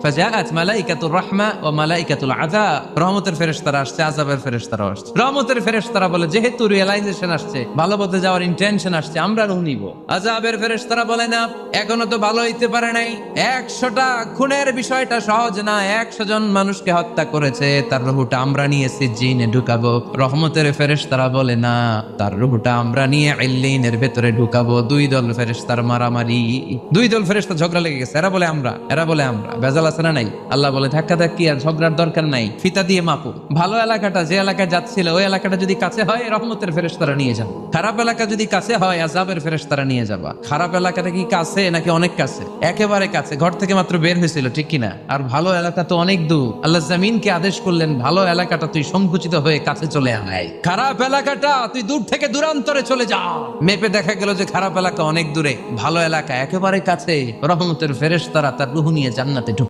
ফাজাআত মালাইকাতুর রাহমা ওয়া মালাইকাতুল আযাব, রহমতের ফেরেশতারা আসছে, আযাবের ফেরেশতারা আসছে। রহমতের ফেরেশতারা বলে যেহেতু রিয়েলাইজেশন আসছে, ভালো পথে যাওয়ার ইন্টেনশন আসছে, আমরা রূহ নিব। আযাবের ফেরেশতারা বলে না, এখনো তো ভালো হইতে পারে নাই, 100টা খুনের বিষয়টা সহজ না, 100 জন মানুষকে হত্যা করেছে, তার রূহটা আমরা নিয়েছি জিনে ঢুকাবো। রহমতের ফেরেশতারা বলে না, তার রূহটা আমরা নিয়ে ইল্লিনের ভেতরে ঢুকাবো। দুই দল ফেরেশতার মারামারি, দুই দল ফেরেশতা ঝগড়া লেগে গেছে, এরা বলে আমরা, এরা বলে আমরা। বেজাল আছে না নাই? আল্লাহ বলে ধাক্কা ধাক্কি আর ঝগড়ার দরকার নাই, ফিতা দিয়ে মাপো। ভালো এলাকাটা যে এলাকায় যাচ্ছিল ওই এলাকাটা যদি কাছে হয়, রহমতের ফেরেশতারা নিয়ে যাবে। খারাপ এলাকা যদি কাছে হয়, আযাবের ফেরেশতারা নিয়ে যাবা। খারাপ এলাকাটা কি কাছে নাকি অনেক কাছে? একেবারে কাছে, ঘর থেকে মাত্র বের হয়েছিল, ঠিক কিনা? আর ভালো এলাকা তো অনেক দূর। আল্লাহ জামিনকে আদেশ করলেন, ভালো এলাকাটা তুই সংকুচিত হয়ে কাছে চলে আয়, খারাপ এলাকাটা তুই দূর থেকে দূরান্তরে চলে যা। মেপে দেখা গেল যে খারাপ এলাকা অনেক দূরে, ভালো এলাকা একেবারে কাছে। রহমতের ফেরেশতারা তার রূহ নিয়ে জান্নাতে ঢুকে